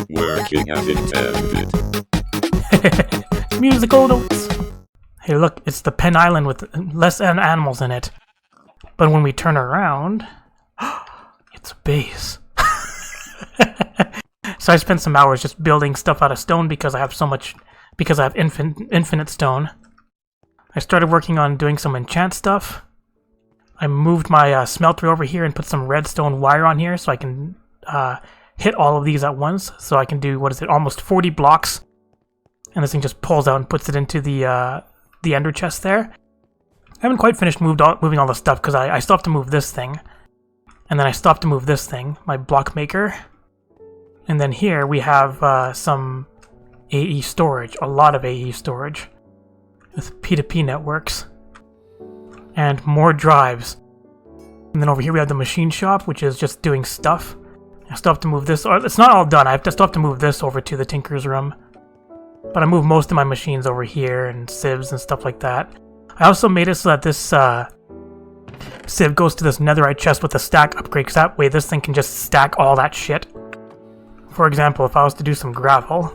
Working as intended. Musical notes. Hey look, it's the Pen Island with less animals in it. But when we turn around, it's a base. So I spent some hours just building stuff out of stone because I have infinite stone. I started working on doing some enchant stuff. I moved my smelter over here and put some redstone wire on here so I can hit all of these at once. So I can do, almost 40 blocks. And this thing just pulls out and puts it into the ender chest there. I haven't quite finished moving all the stuff because I still have to move this thing. And then I still have to move this thing, my block maker. And then here we have some AE storage, a lot of AE storage. With P2P networks. And more drives. And then over here we have the machine shop, which is just doing stuff. I still have to move this, or it's not all done, still have to move this over to the Tinker's room. But I moved most of my machines over here, and sieves and stuff like that. I also made it so that this sieve goes to this netherite chest with a stack upgrade, because that way this thing can just stack all that shit. For example, if I was to do some gravel,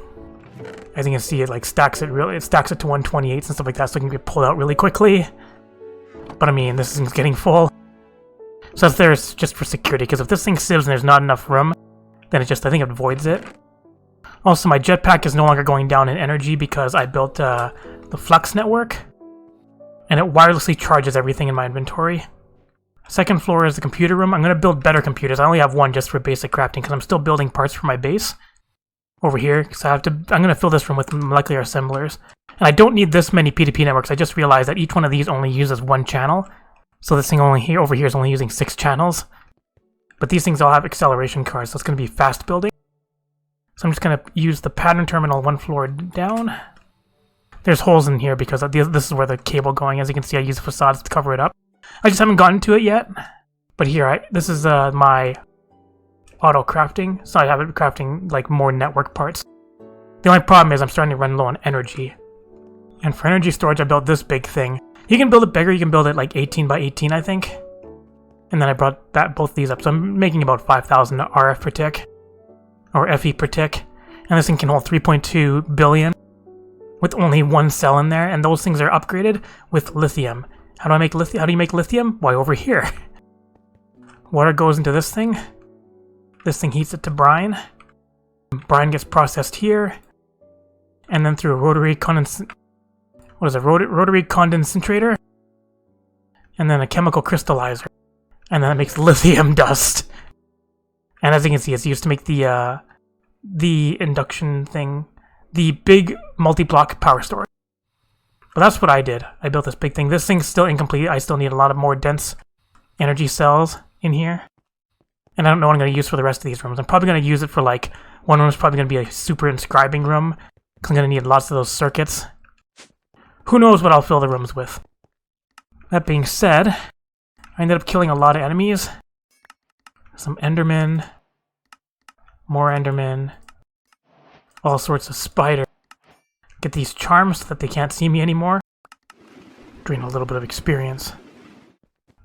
as you can see, it stacks it to 128s and stuff like that, so it can get pulled out really quickly. But I mean, this thing's getting full. So that's there just for security, because if this thing sieves and there's not enough room, then I think it voids it. Also, my jetpack is no longer going down in energy because I built the flux network. And it wirelessly charges everything in my inventory. Second floor is the computer room. I'm going to build better computers. I only have one just for basic crafting because I'm still building parts for my base. Over here, because I'm going to fill this room with molecular assemblers. And I don't need this many P2P networks. I just realized that each one of these only uses one channel. So this thing over here is only using 6 channels. But these things all have acceleration cards, so it's going to be fast building. So I'm just going to use the pattern terminal 1 floor down. There's holes in here because this is where the cable going. As you can see, I use facades to cover it up. I just haven't gotten to it yet. But here, this is my auto crafting. So I have it crafting more network parts. The only problem is I'm starting to run low on energy. And for energy storage, I built this big thing. You can build it bigger. You can build it 18 by 18, I think. And then I brought both these up. So I'm making about 5,000 RF per tick. Or FE per tick. And this thing can hold 3.2 billion. With only 1 cell in there. And those things are upgraded with lithium. How do I make lithium? How do you make lithium? Why, over here. Water goes into this thing. This thing heats it to brine. Brine gets processed here. And then through a rotary rotary condensator, and then a chemical crystallizer, and then it makes lithium dust. And as you can see, it's used to make the induction thing, the big multi-block power storage. But that's what I did. I built this big thing. This thing's still incomplete. I still need a lot of more dense energy cells in here. And I don't know what I'm going to use for the rest of these rooms. I'm probably going to use it for one room is probably going to be a super inscribing room, because I'm going to need lots of those circuits. Who knows what I'll fill the rooms with. That being said, I ended up killing a lot of enemies. Some endermen. More endermen. All sorts of spiders. Get these charms so that they can't see me anymore. Drain a little bit of experience.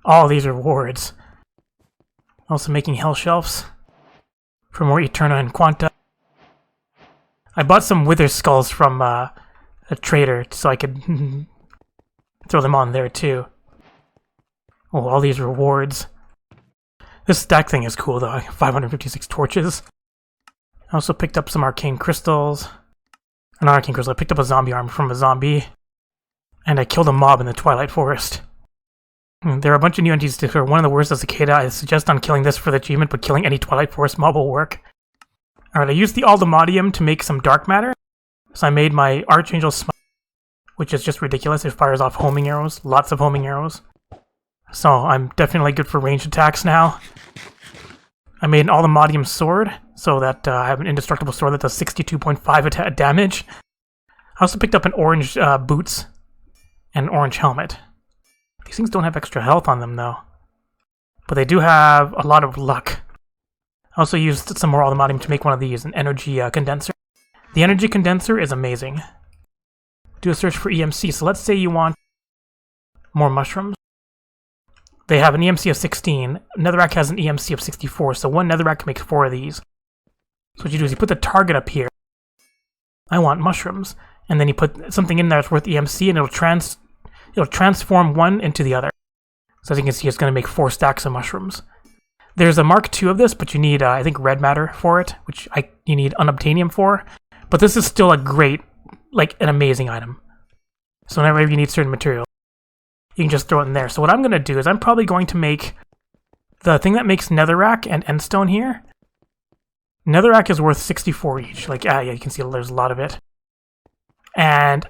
All these rewards. Also making hell shelves. For more Eterna and Quanta. I bought some wither skulls from a trader so I could throw them on there too. Oh, all these rewards. This stack thing is cool though. 556 torches. I also picked up some arcane crystals. Not arcane crystal, I picked up a zombie armor from a zombie. And I killed a mob in the Twilight Forest. There are a bunch of new entities to discover. One of the worst is cicada. I suggest on killing this for the achievement, but killing any Twilight Forest mob will work. Alright, I used the aldemodium to make some dark matter. So I made my Archangel Smite, which is just ridiculous. It fires off homing arrows. Lots of homing arrows. So I'm definitely good for ranged attacks now. I made an aldemodium sword, so that I have an indestructible sword that does 62.5 damage. I also picked up an orange boots and an orange helmet. These things don't have extra health on them, though. But they do have a lot of luck. I also used some more aldemodium to make one of these, an energy condenser. The energy condenser is amazing. Do a search for EMC. So let's say you want more mushrooms. They have an EMC of 16. Netherrack has an EMC of 64, so one netherrack can make 4 of these. So what you do is you put the target up here. I want mushrooms. And then you put something in there that's worth EMC, and it'll transform one into the other. So as you can see, it's going to make 4 stacks of mushrooms. There's a Mark II of this, but you need, I think, red matter for it, which you need unobtainium for. But this is still a great, like, an amazing item. So whenever you need certain material, you can just throw it in there. So what I'm going to do is I'm probably going to make the thing that makes netherrack and endstone here. Netherrack is worth 64 each. Like, yeah, you can see there's a lot of it. And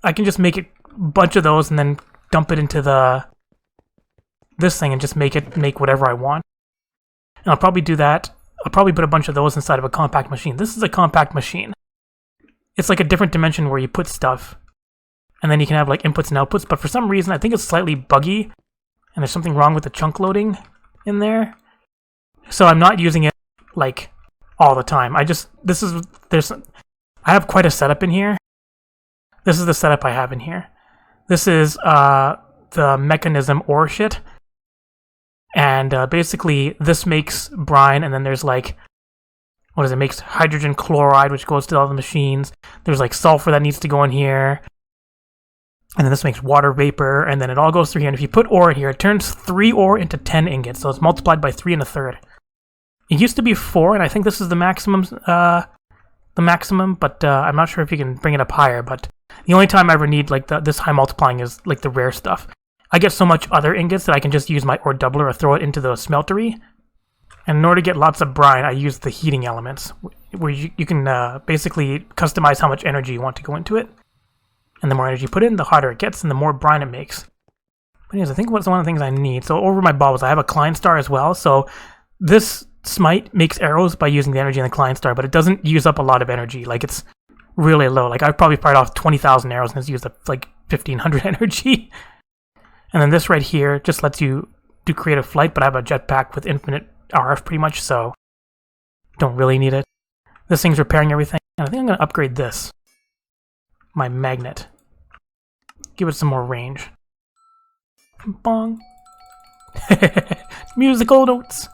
I can just make a bunch of those and then dump it into this thing and just make whatever I want. And I'll probably do that. I'll probably put a bunch of those inside of a compact machine. This is a compact machine. It's like a different dimension where you put stuff, and then you can have like inputs and outputs, but for some reason I think it's slightly buggy, and there's something wrong with the chunk loading in there. So I'm not using it like all the time. I have quite a setup in here. This is the setup I have in here. This is the mechanism ore shit. And basically this makes brine, and then there's like, what is it? Makes hydrogen chloride, which goes to all the machines. There's like sulfur that needs to go in here. And then this makes water vapor, and then it all goes through here. And if you put ore in here, it turns 3 ore into 10 ingots. So it's multiplied by 3 1/3. It used to be 4, and I think this is the maximum, but I'm not sure if you can bring it up higher. But the only time I ever need like this high multiplying is like the rare stuff. I get so much other ingots that I can just use my ore doubler or throw it into the smeltery. And in order to get lots of brine, I use the heating elements, where you can basically customize how much energy you want to go into it. And the more energy you put in, the hotter it gets, and the more brine it makes. But anyways, I think what's one of the things I need. So over my baubles, I have a Klein star as well. So this smite makes arrows by using the energy in the Klein star, but it doesn't use up a lot of energy. Like, it's really low. Like, I've probably fired off 20,000 arrows and it's used up like 1,500 energy. And then this right here just lets you do creative flight, but I have a jetpack with infinite RF pretty much, so don't really need it. This thing's repairing everything, and I think I'm going to upgrade this. My magnet. Give it some more range. Bong. Musical notes.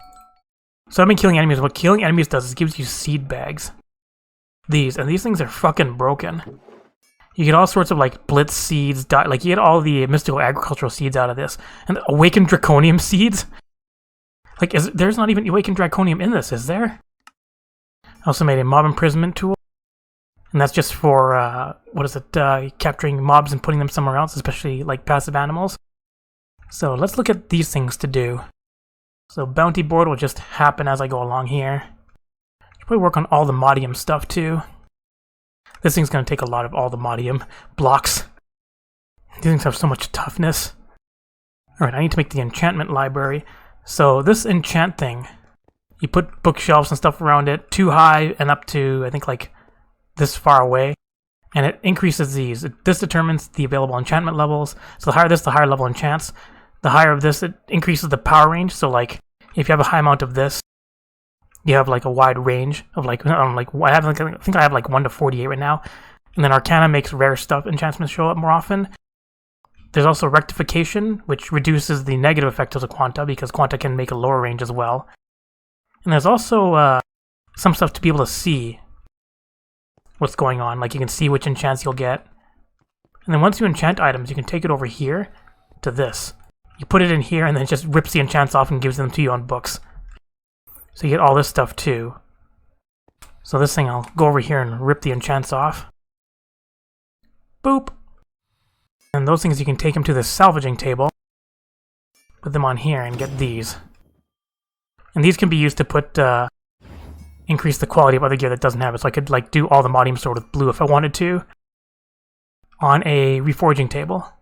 So I've been killing enemies. What killing enemies does is it gives you seed bags. And these things are fucking broken. You get all sorts of like blitz seeds, like you get all the mystical agricultural seeds out of this. And awakened draconium seeds? Like, there's not even awakened draconium in this, is there? I also made a mob imprisonment tool. And that's just for, capturing mobs and putting them somewhere else, especially like passive animals. So let's look at these things to do. So bounty board will just happen as I go along here. Should probably work on all the modium stuff too. This thing's going to take a lot of all the modium blocks. These things have so much toughness. Alright, I need to make the enchantment library. So this enchant thing, you put bookshelves and stuff around it, too high and up to, I think, like this far away. And it increases these. This determines the available enchantment levels. So the higher this, the higher level enchants. The higher of this, it increases the power range. So like, if you have a high amount of this, you have like a wide range of like, I think I have like 1 to 48 right now. And then Arcana makes rare stuff enchantments show up more often. There's also rectification, which reduces the negative effect of the quanta, because quanta can make a lower range as well. And there's also some stuff to be able to see what's going on. Like, you can see which enchants you'll get. And then once you enchant items, you can take it over here to this. You put it in here, and then it just rips the enchants off and gives them to you on books. So you get all this stuff too. So this thing, I'll go over here and rip the enchants off. Boop! And those things, you can take them to the salvaging table. Put them on here and get these. And these can be used to put, increase the quality of other gear that doesn't have it. So I could like do all the modium sword with blue if I wanted to. On a reforging table.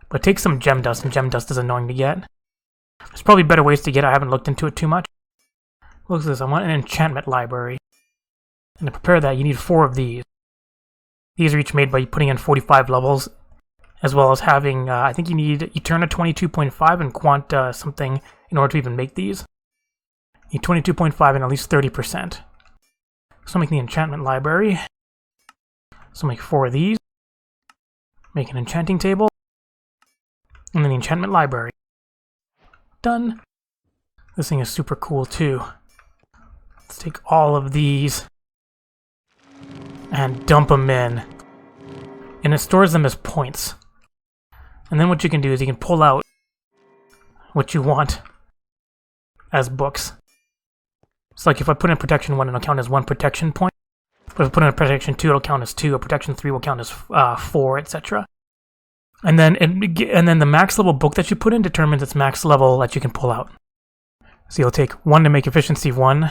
But it takes some gem dust, and gem dust is annoying to get. There's probably better ways to get it. I haven't looked into it too much. Look at this, I want an enchantment library. And to prepare that, you need 4 of these. These are each made by putting in 45 levels, as well as having, I think you need Eterna 22.5 and Quanta something in order to even make these. You need 22.5 and at least 30%. So make the enchantment library. So make 4 of these. Make an enchanting table. And then the enchantment library. Done. This thing is super cool too. Let's take all of these and dump them in. And it stores them as points. And then what you can do is you can pull out what you want as books. It's like if I put in protection 1, it'll count as 1 protection point. But if I put in a protection 2, it'll count as 2. A protection 3 will count as 4, etc. And then the max level book that you put in determines its max level that you can pull out. So you'll take 1 to make efficiency 1,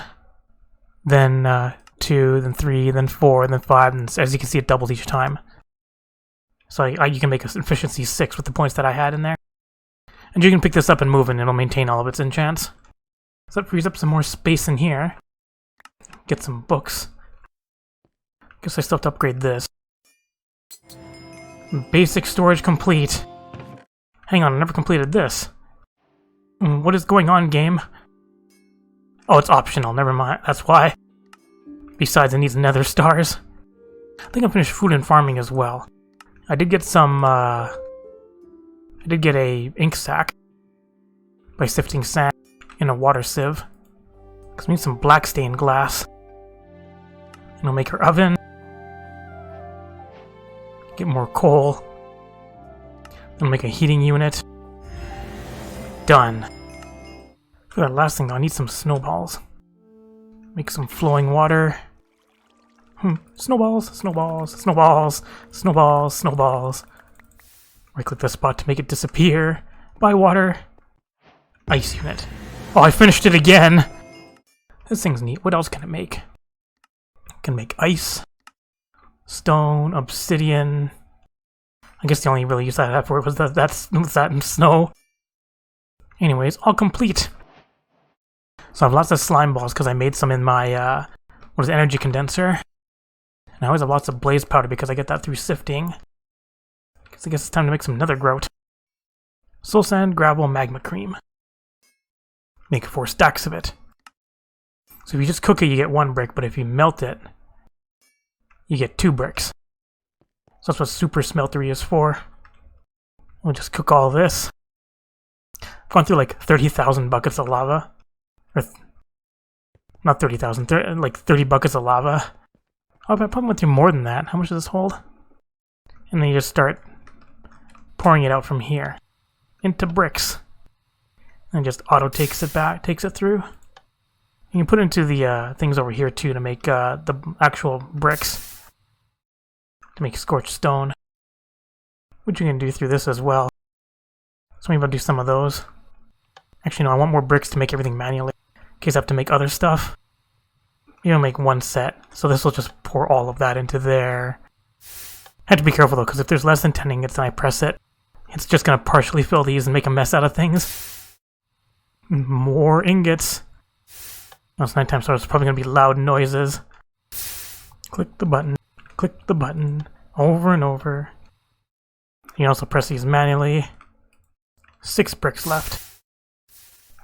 then 2, then 3, then 4, then 5, and as you can see, it doubles each time. So you can make efficiency 6 with the points that I had in there. And you can pick this up and move, and it'll maintain all of its enchants. So that frees up some more space in here. Get some books. Guess I still have to upgrade this. Basic storage complete. Hang on, I never completed this. What is going on, game? Oh, it's optional, never mind. That's why. Besides, it needs nether stars. I think I finished food and farming as well. I did get some, I did get a ink sac by sifting sand in a water sieve. Because we need some black stained glass. And I'll make her oven. Get more coal. Then make a heating unit. Done. For that last thing though, I need some snowballs. Make some flowing water. Snowballs, snowballs, snowballs, snowballs, snowballs. Right click the spot to make it disappear. Buy water. Ice unit. Oh, I finished it again! This thing's neat. What else can it make? It can make ice. Stone, obsidian. I guess the only really use I had for it was that and snow. Anyways, all complete. So I have lots of slime balls because I made some in my energy condenser. And I always have lots of blaze powder because I get that through sifting. So I guess it's time to make some nether grout. Soul sand, gravel, magma cream. Make 4 stacks of it. So if you just cook it, you get 1 brick, but if you melt it, you get 2 bricks. So that's what super smeltery is for. We'll just cook all this. I've gone through like 30,000 buckets of lava. Or not 30,000, like 30 buckets of lava. Oh, I probably went through more than that. How much does this hold? And then you just start pouring it out from here into bricks. And just auto takes it through. You can put it into the things over here too to make the actual bricks. To make scorched stone. Which you can do through this as well. So maybe I'll do some of those. Actually, no, I want more bricks to make everything manually. In case I have to make other stuff. Maybe I'll make 1 set. So this will just pour all of that into there. I have to be careful though, because if there's less than 10 ingots and I press it, it's just going to partially fill these and make a mess out of things. More ingots. Well, it's nighttime, so it's probably going to be loud noises. Click the button. Click the button. Over and over. You can also press these manually. 6 bricks left.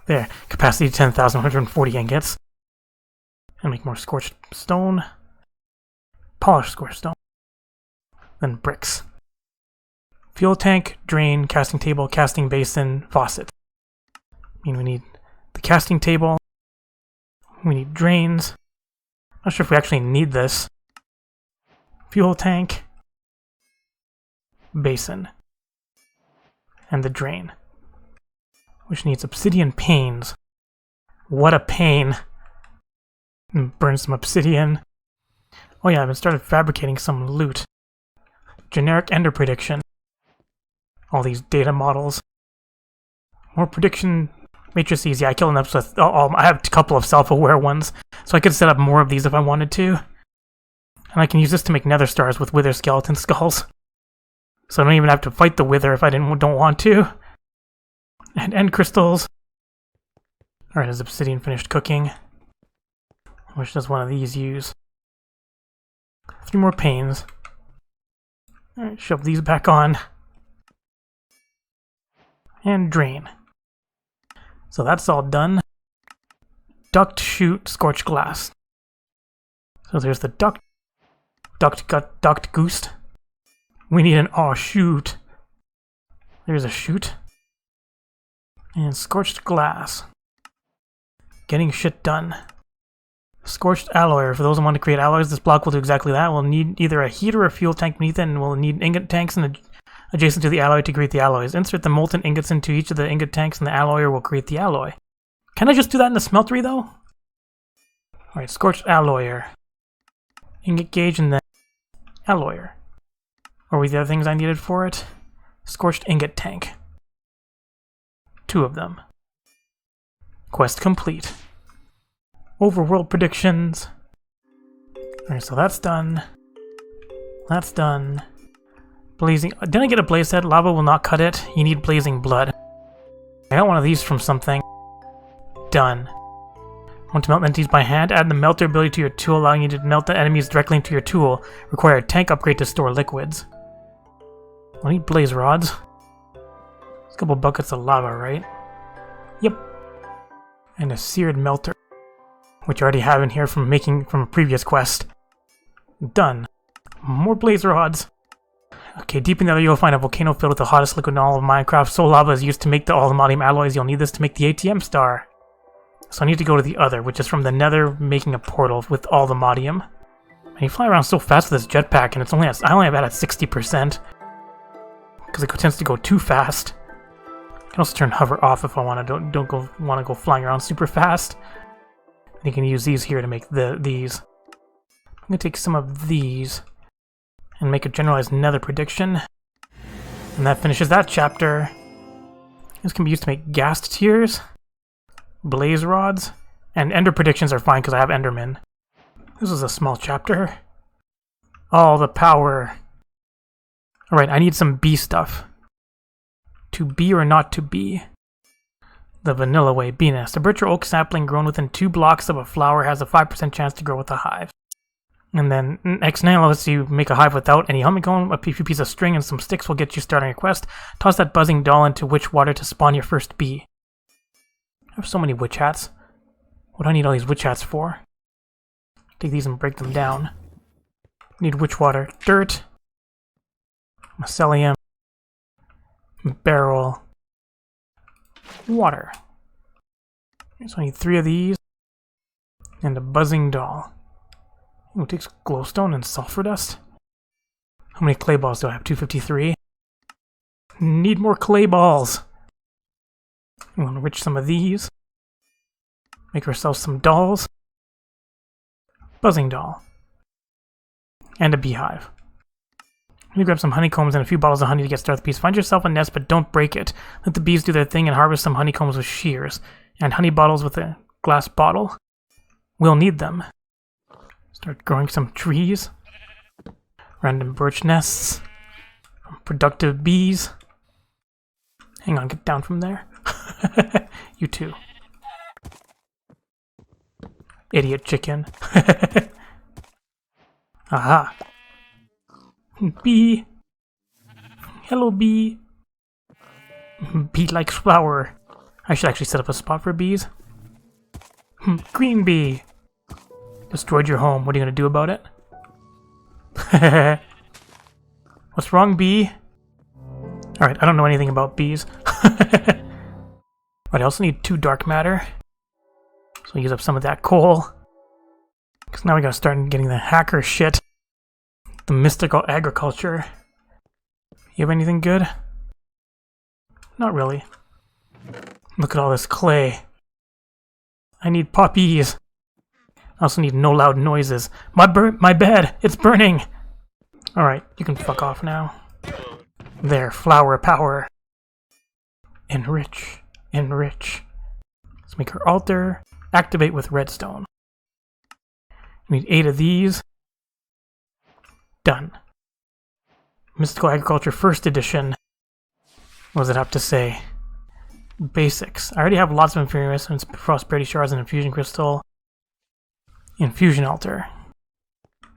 There. Capacity 10,140 ingots. And make more scorched stone. Polished scorched stone. Then bricks. Fuel tank, drain, casting table, casting basin, faucet. I mean, we need the casting table. We need drains. Not sure if we actually need this. Fuel tank. Basin. And the drain. Which needs obsidian panes. What a pain. Burn some obsidian. Oh yeah, I've started fabricating some loot. Generic ender prediction. All these data models. More prediction matrices. Yeah, I killed enough with... I have a couple of self-aware ones. So I could set up more of these if I wanted to. And I can use this to make nether stars with wither skeleton skulls. So I don't even have to fight the wither if I don't want to. And end crystals. Alright, is obsidian finished cooking? Which does one of these use? 3 more panes. Alright, shove these back on. And drain. So that's all done. Duct, chute, scorched glass. So there's the duct goose. We need an chute. There's a chute. And scorched glass. Getting shit done. Scorched alloy. For those who want to create alloys, this block will do exactly that. We'll need either a heat or a fuel tank beneath it, and we'll need ingot tanks adjacent to the alloy to create the alloys. Insert the molten ingots into each of the ingot tanks, and the alloyer will create the alloy. Can I just do that in the smeltery, though? Alright, scorched alloyer. Ingot gauge, and then alloyer. What were the other things I needed for it? Scorched ingot tank. 2 of them. Quest complete. Overworld predictions. Alright, so that's done. That's done. Blazing. Didn't I get a blaze head? Lava will not cut it. You need blazing blood. I got one of these from something. Done. Want to melt entities by hand? Add the melter ability to your tool, allowing you to melt the enemies directly into your tool. Require a tank upgrade to store liquids. I need blaze rods. There's a couple buckets of lava, right? Yep. And a seared melter, which I already have in here from a previous quest. Done. More blaze rods. Okay, deep in the other you'll find a volcano filled with the hottest liquid in all of Minecraft. Soul lava is used to make all the modium alloys. You'll need this to make the ATM star. So I need to go to the other, which is from the nether, making a portal with all the modium. And you fly around so fast with this jetpack, and I only have it at 60%. Because it tends to go too fast. I can also turn hover off if I want to want to go flying around super fast. And you can use these here to make these. I'm going to take some of these and make a generalized nether prediction. And that finishes that chapter. This can be used to make ghast tears, blaze rods, and ender predictions are fine because I have endermen. This is a small chapter. All the power. Alright, I need some bee stuff. To be or not to be? The vanilla way, bee nest. A birch or oak sapling grown within 2 blocks of a flower has a 5% chance to grow with a hive. And then X9 lets you make a hive without any honeycomb. A few pieces of string and some sticks will get you starting a quest. Toss that buzzing doll into witch water to spawn your first bee. I have so many witch hats. What do I need all these witch hats for? Take these and break them down. Need witch water. Dirt. Mycelium. Barrel. Water. So I need 3 of these. And a buzzing doll. Oh, it takes glowstone and sulfur dust. How many clay balls do I have? 253. Need more clay balls. I'm going to enrich some of these. Make ourselves some dolls. Buzzing doll. And a beehive. Let me grab some honeycombs and a few bottles of honey to get started with bees. Find yourself a nest, but don't break it. Let the bees do their thing and harvest some honeycombs with shears. And honey bottles with a glass bottle. We'll need them. Start growing some trees. Random birch nests. Productive bees. Hang on, get down from there. You too. Idiot chicken. Aha. Bee. Hello, bee. Bee likes flower. I should actually set up a spot for bees. Green bee. Destroyed your home. What are you going to do about it? What's wrong, bee? Alright, I don't know anything about bees. Right, I also need 2 dark matter. So I'll use up some of that coal. Because now we gotta start getting the hacker shit. The mystical agriculture. You have anything good? Not really. Look at all this clay. I need poppies. I also need no loud noises. My bed! It's burning! Alright, you can fuck off now. There, flower power. Enrich. Enrich. Let's make her altar. Activate with redstone. We need 8 of these. Done. Mystical Agriculture 1st Edition. What does it have to say? Basics. I already have lots of Inferior Prosperity Shards and Infusion Crystal. Infusion Altar.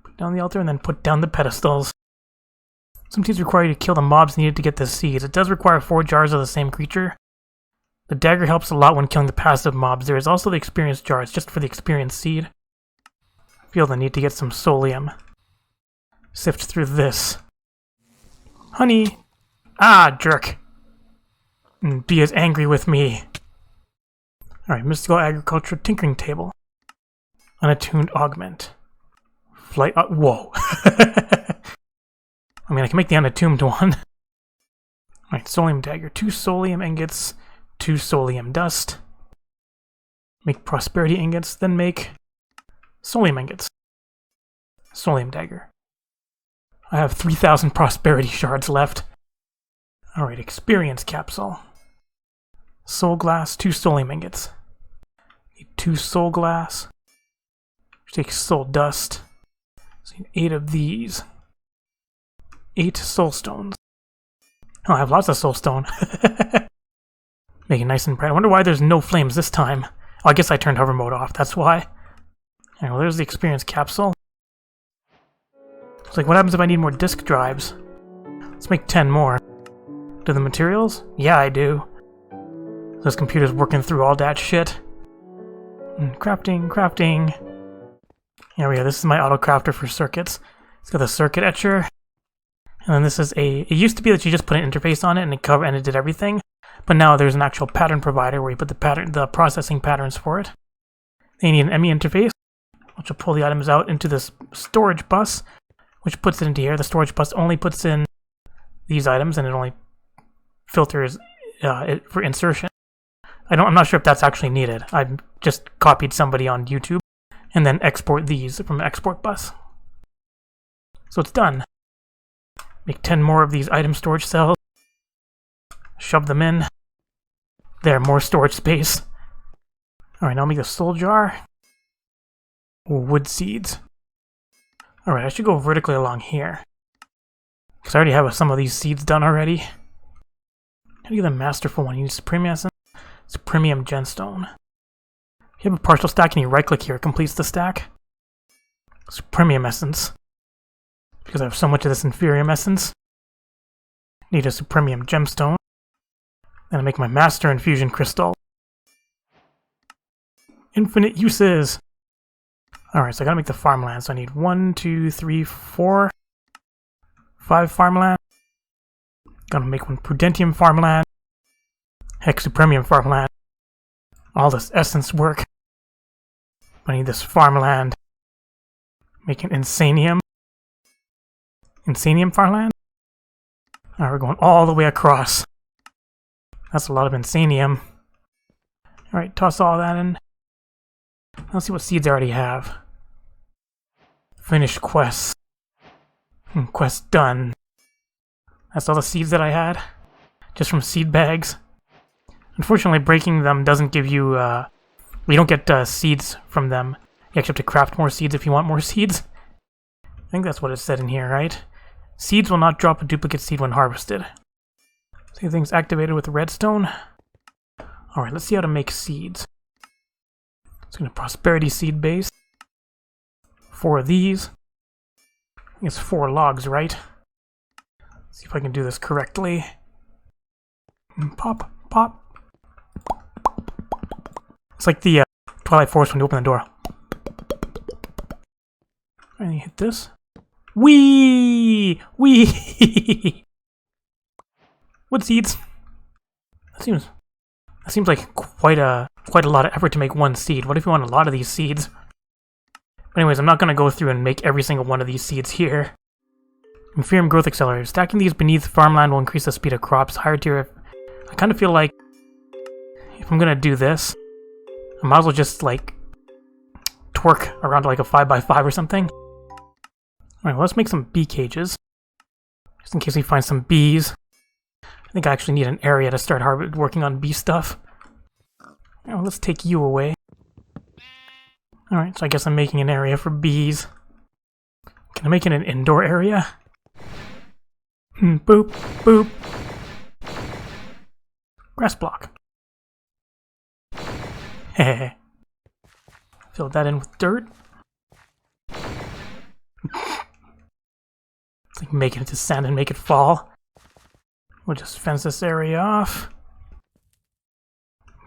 Put down the altar and then put down the pedestals. Some seeds require you to kill the mobs needed to get the seeds. It does require 4 jars of the same creature. The dagger helps a lot when killing the passive mobs. There is also the experience jar. It's just for the experience seed. I feel the need to get some solium. Sift through this. Honey! Ah, jerk! Be as angry with me. Alright, Mystical Agriculture Tinkering Table. Unattuned augment. Flight. Whoa. I mean, I can make the unattuned one. Alright, Solium Dagger. 2 Solium ingots, 2 Solium dust. Make Prosperity ingots, then make Solium ingots. Solium Dagger. I have 3,000 Prosperity shards left. Alright, Experience Capsule. Soul Glass, 2 Solium ingots. Need 2 Soul Glass. Take Soul Dust. So need 8 of these. 8 Soul Stones. Oh, I have lots of Soul Stone. Make it nice and bright. I wonder why there's no flames this time. Oh, I guess I turned hover mode off, that's why. Alright, well, there's the Experience Capsule. It's like, what happens if I need more disk drives? Let's make 10 more. Do the materials? Yeah, I do. This computer's working through all that shit. Crafting. Here we go, this is my auto crafter for circuits. It's got the circuit etcher. And then this is it used to be that you just put an interface on it and it did everything. But now there's an actual pattern provider where you put the processing patterns for it. Then you need an ME interface, which will pull the items out into this storage bus, which puts it into here. The storage bus only puts in these items and it only filters it for insertion. I'm not sure if that's actually needed. I just copied somebody on YouTube and then export these from an export bus. So it's done. Make 10 more of these item storage cells. Shove them in. There, more storage space. Alright, now I'll make a soul jar. Wood seeds. Alright, I should go vertically along here. Because I already have some of these seeds done already. How do you get the masterful one? You need Supremium Essence, Supremium Gemstone. If you have a partial stack and you right click here, it completes the stack. Supremium Essence. Because I have so much of this Inferium Essence. Need a Supremium Gemstone. Then I make my Master Infusion Crystal. Infinite uses! Alright, so I gotta make the farmland. So I need 1, 2, 3, 4, 5 farmland. Gotta make one Prudentium farmland. Hex Supremium farmland. All this essence work. I need this farmland. Make an Insanium. Insanium farmland? Alright, we're going all the way across. That's a lot of Insanium. Alright, toss all that in. Let's see what seeds I already have. Finish quests. Quest done. That's all the seeds that I had. Just from seed bags. Unfortunately, breaking them doesn't give you, you don't get seeds from them. You actually have to craft more seeds if you want more seeds. I think that's what it said in here, right? Seeds will not drop a duplicate seed when harvested. So everything's activated with redstone. Alright, let's see how to make seeds. So I'm going to prosperity seed base. 4 of these. I think it's 4 logs, right? Let's see if I can do this correctly. Pop, pop. It's like the Twilight Forest when you open the door. And you hit this. Wee! Wee! Wood seeds. That seems like quite a lot of effort to make one seed. What if you want a lot of these seeds? But anyways, I'm not gonna go through and make every single one of these seeds here. Inferium growth accelerator. Stacking these beneath farmland will increase the speed of crops. Higher tier. I kind of feel like if I'm gonna do this, I might as well just like twerk around like a 5x5 or something. Alright, well, let's make some bee cages. Just in case we find some bees. I think I actually need an area to start working on bee stuff. Well, let's take you away. Alright, so I guess I'm making an area for bees. Can I make it an indoor area? Boop, boop. Grass block. Hehe. Fill that in with dirt. It's like make it into sand and make it fall. We'll just fence this area off.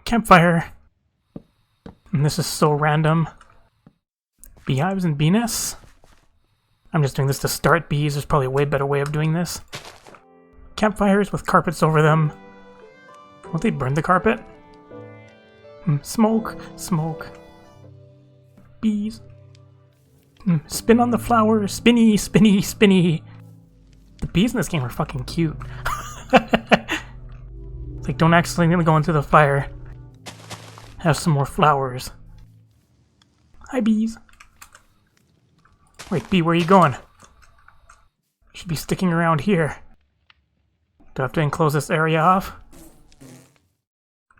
Campfire. And this is so random. Beehives and bee nests. I'm just doing this to start bees. There's probably a way better way of doing this. Campfires with carpets over them. Won't they burn the carpet? Smoke, smoke. Bees. Spin on the flower. Spinny, spinny, spinny. The bees in this game are fucking cute. It's like, don't accidentally go into the fire. Have some more flowers. Hi, bees. Wait, bee, where are you going? You should be sticking around here. Do I have to enclose this area off?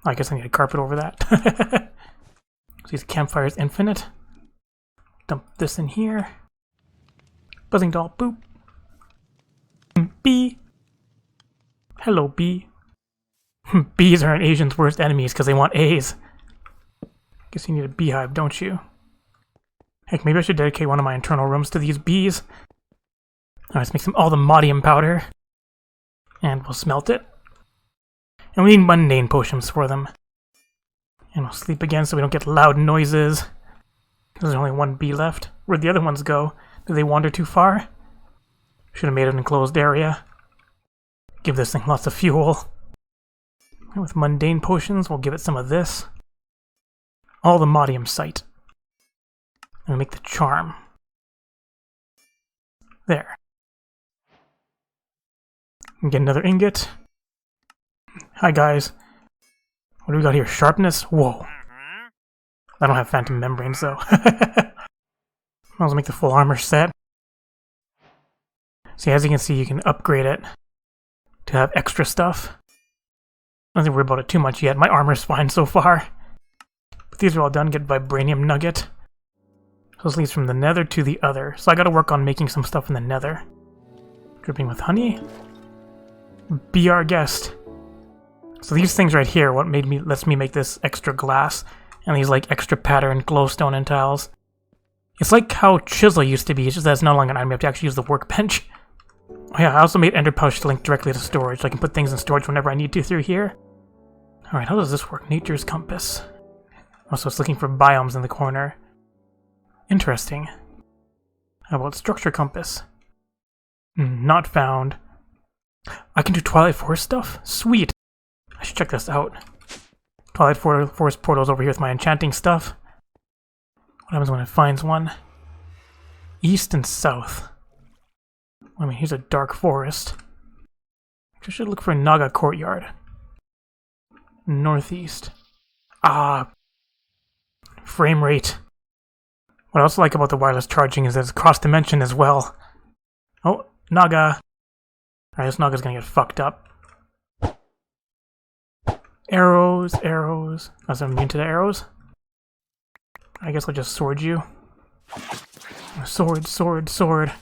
I guess I need a carpet over that. These campfires infinite. Dump this in here. Buzzing doll, boop. Bee. Hello, bee. Bees are an Asian's worst enemies because they want A's. Guess you need a beehive, don't you? Heck, maybe I should dedicate one of my internal rooms to these bees. Alright, let's make some all the modium powder. And we'll smelt it. And we need mundane potions for them. And we'll sleep again so we don't get loud noises. There's only one bee left. Where'd the other ones go? Did they wander too far? Should have made an enclosed area. Give this thing lots of fuel. And with mundane potions, we'll give it some of this. All the modium site. And we make the charm. There. And get another ingot. Hi guys. What do we got here? Sharpness? Whoa. I don't have phantom membranes though. Might as well make the full armor set. See, as you can see, you can upgrade it to have extra stuff. I don't think we're about it too much yet. My armor's fine so far. But these are all done. Get vibranium nugget. So this leads from the nether to the other. So I gotta work on making some stuff in the nether. Dripping with honey. Be our guest. So these things right here, what lets me make this extra glass and these like extra pattern glowstone and tiles. It's like how chisel used to be, it's just that it's no longer an item, you have to actually use the workbench. Oh yeah, I also made ender pouch to link directly to storage, so I can put things in storage whenever I need to through here. Alright, how does this work? Nature's compass. Also, it's looking for biomes in the corner. Interesting. How about structure compass? Not found. I can do Twilight Forest stuff? Sweet! I should check this out. Twilight Forest portal's over here with my enchanting stuff. What happens when it finds one? East and south. I mean, here's a dark forest. I should look for a Naga courtyard. Northeast. Ah! Frame rate. What I also like about the wireless charging is that it's cross-dimension as well. Oh, Naga! Alright, this Naga's gonna get fucked up. Arrows, arrows. Was I immune to the arrows? I guess I'll just sword you. Sword, sword, sword.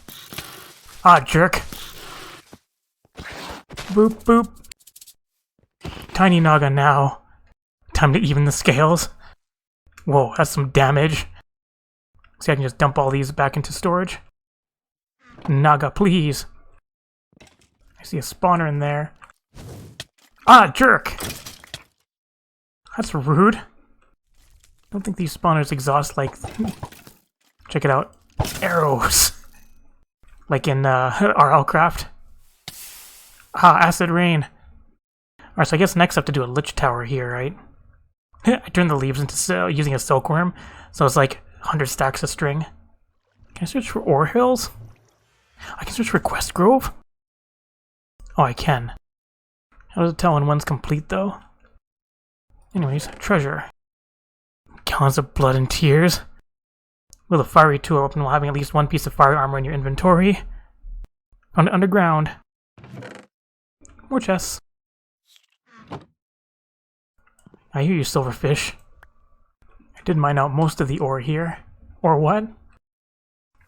Ah, jerk. Boop, boop. Tiny Naga now. Time to even the scales. Whoa, that's some damage. See, I can just dump all these back into storage. Naga, please. I see a spawner in there. Ah, jerk! That's rude. I don't think these spawners exhaust like... Check it out. Arrows. Like in RLcraft. Ah, acid rain. Alright, so I guess next I have to do a lich tower here, right? I turned the leaves into using a silkworm, so it's like 100 stacks of string. Can I search for ore hills? I can search for Quest Grove? Oh, I can. How does it tell when one's complete, though? Anyways, treasure. Gallons of blood and tears. With a fiery tool open while having at least one piece of fire armor in your inventory. Found it underground. More chests. I hear you, Silverfish. I did mine out most of the ore here. Or what?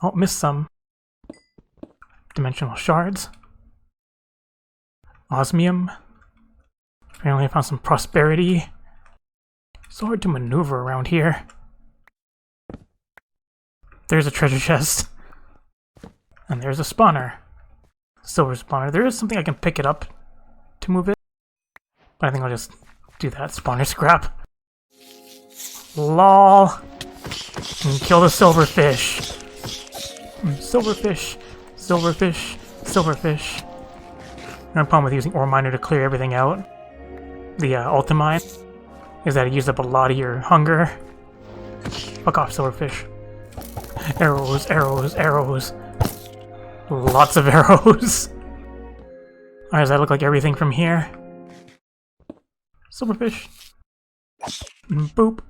Oh, missed some. Dimensional shards. Osmium. Apparently I found some prosperity. So hard to maneuver around here. There's a treasure chest. And there's a spawner. Silver spawner. There is something I can pick it up to move it. But I think I'll just do that. Spawner scrap. LOL. And kill the silverfish. Silverfish. Silverfish. Silverfish. No problem with using ore miner to clear everything out. The ultimine is that it uses up a lot of your hunger. Fuck off, silverfish. Arrows, arrows, arrows. Lots of arrows. Alright, does that look like everything from here? Silverfish. Boop.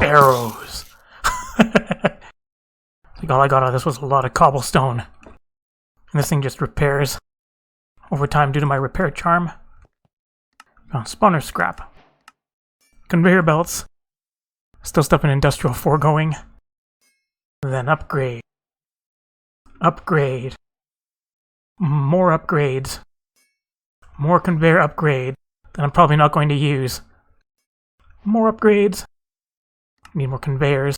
Arrows. Like all I got out of this was a lot of cobblestone. And this thing just repairs over time due to my repair charm. Found spawner scrap. Conveyor belts. Still stuff in industrial foregoing. Then upgrade. Upgrade. More upgrades. More conveyor upgrade that I'm probably not going to use. More upgrades. Need more conveyors.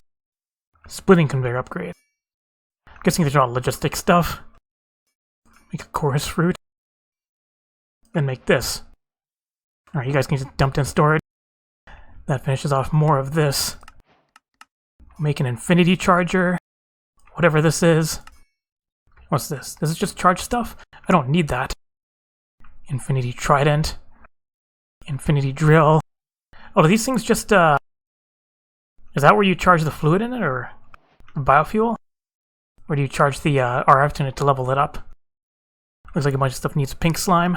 Splitting conveyor upgrade. I'm guessing these are all logistic stuff. Make a chorus fruit. Then make this. Alright, you guys can just dump in storage. That finishes off more of this. Make an infinity charger. Whatever this is. What's this? This is just charge stuff? I don't need that. Infinity trident. Infinity drill. Oh, do these things just, is that where you charge the fluid in it, or biofuel? Or do you charge the RF in it to level it up? Looks like a bunch of stuff needs pink slime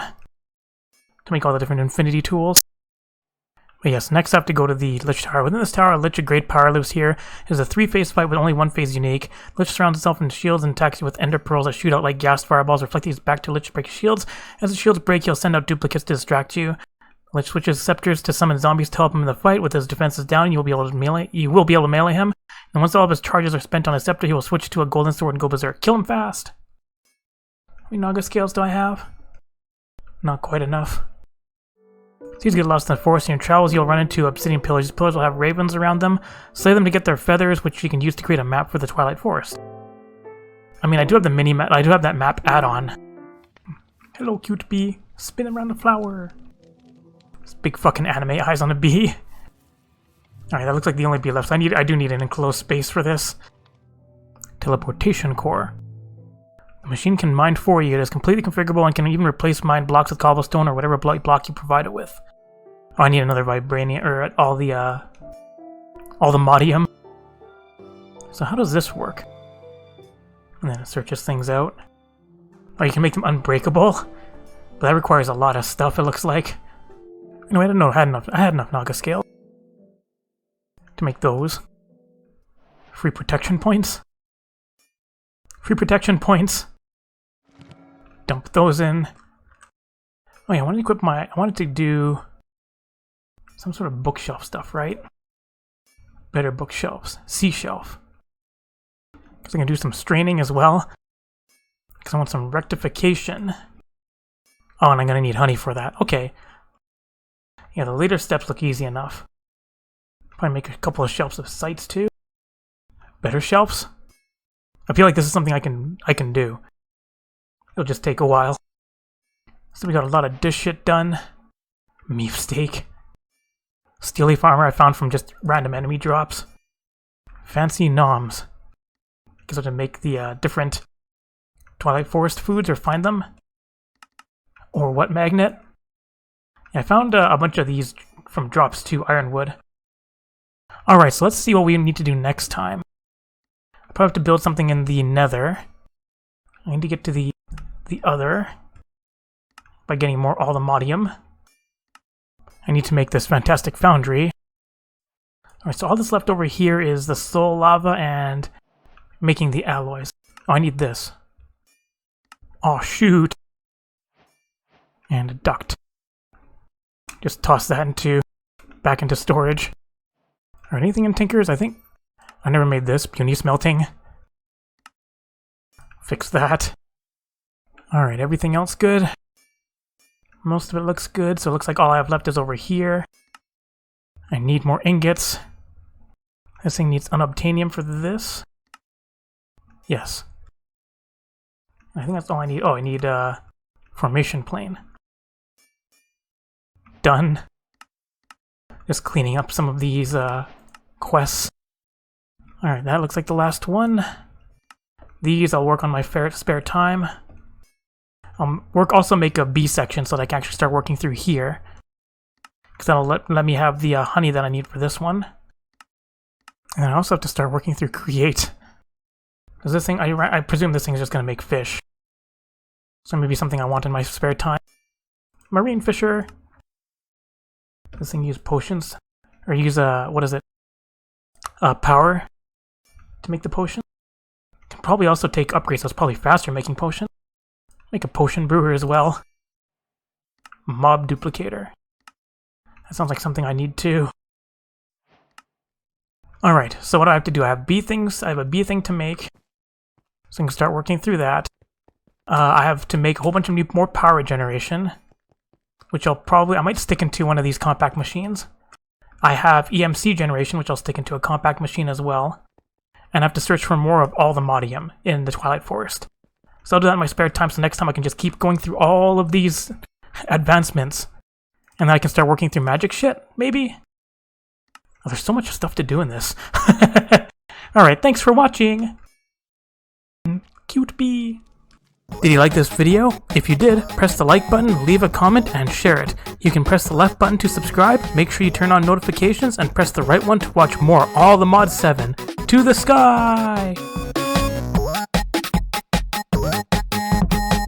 to make all the different infinity tools. But yes, next I have to go to the Lich Tower. Within this tower, a Lich of Great Power lives here. It is a 3-phase fight with only one phase unique. Lich surrounds itself in shields and attacks you with ender pearls that shoot out like gas fireballs, reflecting these back to Lich to break shields. As the shields break, he'll send out duplicates to distract you. Lich switches scepters to summon zombies to help him in the fight. With his defenses down, you will be able to melee him. And once all of his charges are spent on his scepter, he will switch to a golden sword and go berserk. Kill him fast! How many Naga scales do I have? Not quite enough. So you get lost in the forest. In your travels, you'll run into obsidian pillars. These pillars will have ravens around them. Slay them to get their feathers, which you can use to create a map for the Twilight Forest. I mean, I do have the mini map. I do have that map add-on. Hello, cute bee. Spin around the flower. This big fucking anime eyes on a bee. Alright, that looks like the only bee left. So I do need an enclosed space for this. Teleportation core. The machine can mine for you. It is completely configurable and can even replace mine blocks with cobblestone or whatever block you provide it with. Oh, I need another vibranium, or all the modium. So how does this work? And then it searches things out. Oh, you can make them unbreakable? But that requires a lot of stuff, it looks like. Anyway, I didn't know I had enough Naga scale to make those. Free protection points. Free protection points. Dump those in. Oh yeah, I wanted to equip I wanted to do some sort of bookshelf stuff, right? Better bookshelves. Sea shelf. Because I can do some straining as well. Because I want some rectification. Oh, and I'm going to need honey for that. Okay. Yeah, the later steps look easy enough. Probably make a couple of shelves of sites too. Better shelves. I feel like this is something I can do. It'll just take a while. So we got a lot of this shit done. Meat steak. Steely farmer I found from just random enemy drops. Fancy noms. Because I have to make the different Twilight Forest foods or find them. Or what magnet? Yeah, I found a bunch of these from drops too, ironwood. Alright, so let's see what we need to do next time. I probably have to build something in the nether. I need to get to the other by getting all the modium. I need to make this fantastic foundry. Alright, so all that's left over here is the soul lava and making the alloys. Oh, I need this. Oh, shoot. And a duct. Just toss that back into storage. Or anything in Tinkers? I think I never made this. Puny smelting. Fix that. Alright, everything else good? Most of it looks good, so it looks like all I have left is over here. I need more ingots. This thing needs unobtainium for this. Yes. I think that's all I need. Oh, I need formation plane. Done. Just cleaning up some of these quests. Alright, that looks like the last one. These I'll work on my spare time. Also make a B section so that I can actually start working through here. Because that'll let me have the honey that I need for this one. And I also have to start working through create. Does this thing, I presume this thing is just going to make fish. So maybe something I want in my spare time. Marine fisher. This thing use potions? Or use, what is it? Power to make the potion? Can probably also take upgrades, so it's probably faster making potion. Make a potion brewer as well. Mob duplicator. That sounds like something I need too. Alright, so what do I have to do? I have bee things. I have a bee thing to make. So I can start working through that. I have to make a whole bunch of more power generation. Which I might stick into one of these compact machines. I have EMC generation, which I'll stick into a compact machine as well. And I have to search for more of all the modium in the Twilight Forest. So I'll do that in my spare time, so next time I can just keep going through all of these advancements. And then I can start working through magic shit, maybe? Oh, there's so much stuff to do in this. Alright, thanks for watching! Cute bee! Did you like this video? If you did, press the like button, leave a comment, and share it. You can press the left button to subscribe, make sure you turn on notifications, and press the right one to watch more All the Mod 7. To the sky!